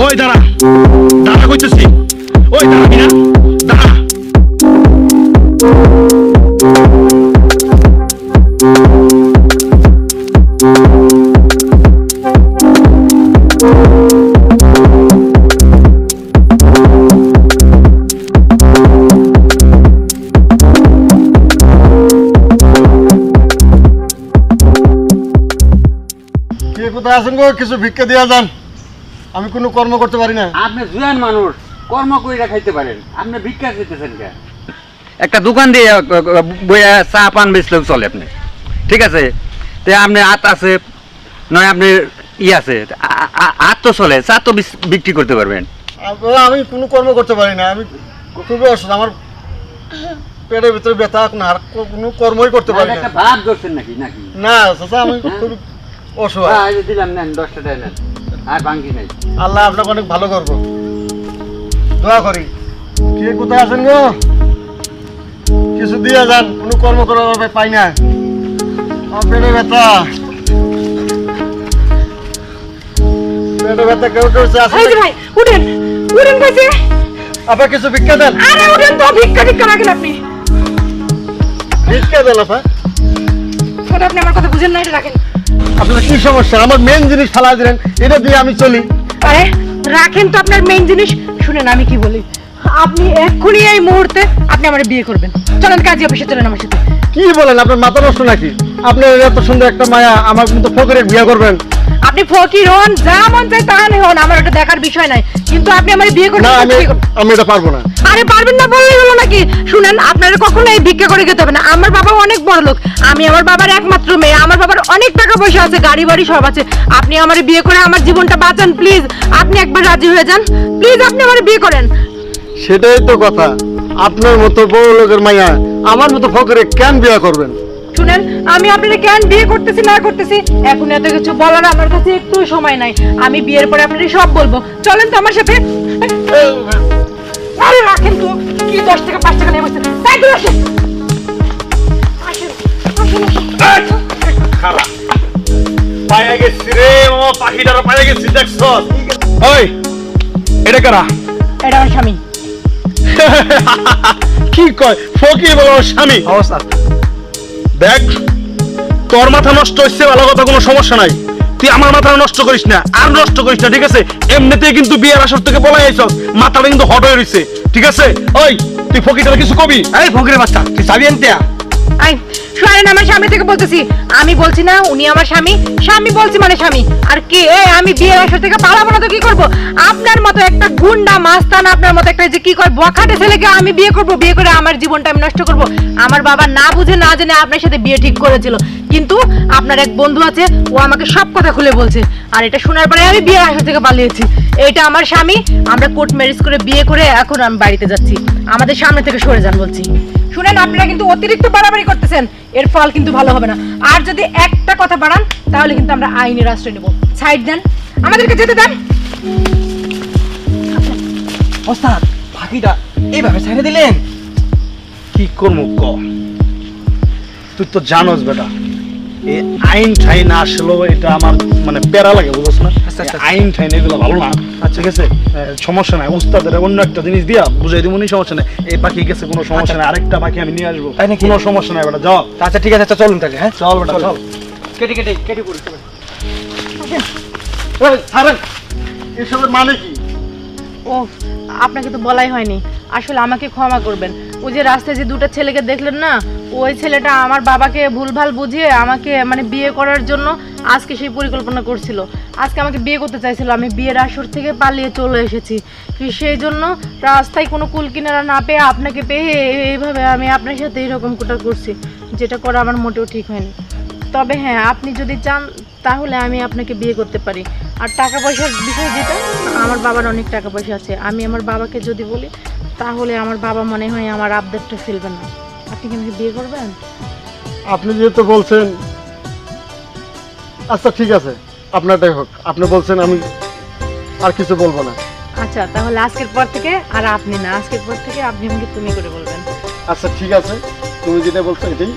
ওই দাঁড়া দাঁড়া কইতেছি, ওই দাঁড়াবি না, দাঁড়া। কোথায় আছেন গো? কিছু ভিক্ষা দিয়া যান, আমি কোনো কর্ম করতে পারি না। আপনি জুয়ান মানুষ, কর্ম কইরা খাইতে পারেন, আপনি ভিক্ষা খেতেছেন কে? একটা দোকান দিয়ে বইয়া চা পান বেচলেও চলে আপনি, ঠিক আছে? তো আপনি আত আছে নয়, আপনি ই আছে, আত তো চলে, চা তো বিক্রি করতে পারবেন। আমি কোনো কর্ম করতে পারি না, আমি খুবই অসুস্থ, আমার পেটের ভিতরে ব্যথা, আর কোনো কর্মই করতে পারি না। ভাত ধরছেন নাকি? নাকি না চাচা, আমি খুব অসহায়। দিলাম, নেন 10 টাকা নেন, আর বাঙ্গি নাই। আল্লাহ আপনাকে অনেক ভালো করবো, দোয়া করি। কে কোথায় আছেন গো? কিছু দিয়ে যান, কোনো কর্ম করার পাই না, আমার পেটে ব্যথা, পেটে ব্যথা। কেউ কেউ ভাই উঠেন, উঠেন কাছে। আপনার কিছু ভিক্ষা দেন। আরে উঠেন তো, ভিক্ষা টিক্ষা রাখেন আপনি, ভিক্ষা দেন। আপনি আমার কথা বুঝেন না, এটা রাখেন। আপনার কি সমস্যা? আমার মেন জিনিস ফালা দিলেন, এটা দিয়ে আমি চলি। আরে রাখেন তো আপনার মেইন জিনিস। শুনেন আমি কি বলি, আপনি এক্ষুনি এই মুহূর্তে আপনি আমার বিয়ে করবেন। চলেন কাজী অফিসে চলেন আমার সাথে। কি বলেন? আপনার মাথা নষ্ট নাকি? আপনার এত সুন্দর একটা মায়া, আমার কিন্তু ফকিরের বিয়ে করবেন? আপনি ফকির হন, যা মন চায় তা হন, আমার ওটা দেখার বিষয় নাই, কিন্তু আপনি আমার বিয়ে করবেন। না, আমি এটা পারবো না। আরে পারবেন না বললেই হলো নাকি? শুনেন, আপনারা কখনো এই ভিক্ষা করে খেতে হবে না। আমার বাবা অনেক বড় লোক, আমি আমার বাবার একমাত্র মেয়ে, আমার বাবার অনেক টাকা পয়সা আছে, গাড়ি বাড়ি সব আছে। আপনি আমার বিয়ে করে আমার জীবনটা বাঁচান প্লিজ। আপনি একবার রাজি হয়ে যান প্লিজ, আপনি আমার বিয়ে করেন। সেটাই তো কথা, আপনার মতো বড় লোকের মায়া আমার মতো ফকিরে কেন বিয়ে করবেন? শুনেন, আমি আপনাকে কেন বিয়ে করতেছি না করতেছি এখন এত কিছু বলার আমার কাছে একটু সময় নাই। আমি বিয়ের পরে আপনাকে সব বলবো। চলেন তো আমার সাথে। আরে রাখেন তো, কি 10 টাকা 5 টাকা নিয়ে বসেন, তাই তো আসেন। খারাপ পায়ে গেছি রে মামা, পাখিটারও পায়ে গেছি, দেখছ? ওই এটা কারা? এটা আমার স্বামী। কি কয় ফকির বলো স্বামী? অবস্থা দেখ, তোর মাথা নষ্ট হচ্ছে, ভালো কথা, কোনো সমস্যা নাই, তুই আমার মাথা নষ্ট করিস না, আর নষ্ট করিস না, ঠিক আছে? এমনিতেই কিন্তু বিয়ের আসর থেকে বলাই আইছস, মাথাটা কিন্তু হট হয়ে রইছে, ঠিক আছে? ওই তুই ফকিরটার কিছু কবি? এই ফকিরের বাচ্চা, তুই চাবি আনতে আই শুনেন, আমার স্বামী থেকে বলতেছি, আমি বলছি না উনি আমার স্বামী, স্বামী বলছি মানে স্বামী। আর কি আমি বিয়ের আসর থেকে পালাবো না তো কি করব? আপনার মতো একটা গুন্ডা মাস্তান, আপনার মতো একটা যে কি কয় বখাটে ছেলেকে আমি বিয়ে করব, বিয়ে করে আমার জীবনটা আমি নষ্ট করব? আমার বাবা না বুঝে না জেনে আপনার সাথে বিয়ে ঠিক করেছিল, কিন্তু আপনার এক বন্ধু আছে, ও আমাকে সব কথা খুলে বলছে, আর এটা শোনার পরে আমি বিয়ের আসর থেকে পালিয়েছি। এটা আমার স্বামী, আমরা কোর্ট ম্যারেজ করে বিয়ে করে এখন আমি বাড়িতে যাচ্ছি। আমাদের সামনে থেকে সরে যান বলছি। শুনেন, আপনারা কিন্তু অতিরিক্ত বাড়াবাড়ি করতেছেন, এর ফল কিন্তু ভালো হবে না। আর যদি একটা কথা বাড়ান তাহলে কিন্তু আমরা আইনের আশ্রয় নেব। সাইড দেন, আমাদেরকে যেতে দেন। ওস্তাদ, পাখিটা এইভাবে ছেড়ে দিলেন? কি করবো ক? তুই তো জানোস বেটা, এই আইন ঠাইন আসলো এটা আমার মানে প্যারা লাগে, বুঝছ না? আইন ঠাইন এগুলো ভালো না, ঠিক আছে? সমস্যা নাই, উস্তাদের অন্য একটা জিনিস দিয়া বুঝাই দিব, সমস্যা নাই। এই পাখি গেছে, কোনো সমস্যা নাই, আরেকটা পাখি আমি নিয়ে আসবো, কোনো সমস্যা নাই বেটা, যাও। আচ্ছা ঠিক আছে, আচ্ছা চলুন তাহলে। হ্যাঁ চল বেটা, চল। কেটে কেটে কেটে পড়ি। ছাড়েন, এসবের মানে কি? ও আপনাকে তো বলাই হয়নি, আসলে আমাকে ক্ষমা করবেন। ওই যে রাস্তায় যে দুটো ছেলেকে দেখলেন না, ওই ছেলেটা আমার বাবাকে ভুলভাল বুঝিয়ে আমাকে মানে বিয়ে করার জন্য আজকে সেই পরিকল্পনা করছিল। আজকে আমাকে বিয়ে করতে চাইছিল, আমি বিয়ের আসর থেকে পালিয়ে চলে এসেছি। সেই জন্য রাস্তায় কোনো কুল কিনারা না পেয়ে আপনাকে পেয়ে এইভাবে আমি আপনার সাথে এরকম কোটা করছি, যেটা করা আমার মোটেও ঠিক হয়নি। তবে হ্যাঁ, আপনি যদি চান তাহলে আমি আপনাকে বিয়ে করতে পারি। আর টাকা পয়সার বিষয় যেটা, আমার বাবার অনেক টাকা পয়সা আছে, আমি আমার বাবাকে যদি বলি তাহলে আমার বাবা মনে হয় আমার আবদারটা ফেলবেন না। আপনি কি আমাকে বিয়ে করবেন? আপনি যেহেতু বলছেন, আচ্ছা ঠিক আছে, আপনারটাই হোক। আপনি বলছেন, আমি আর কিছু বলবো না। আচ্ছা তাহলে আজকের পর থেকে আর আপনি না, আজকের পর থেকে আপনি আমাকে তুমি করে বলবেন। আচ্ছা ঠিক আছে, তুমি যেটা বলছো এটাই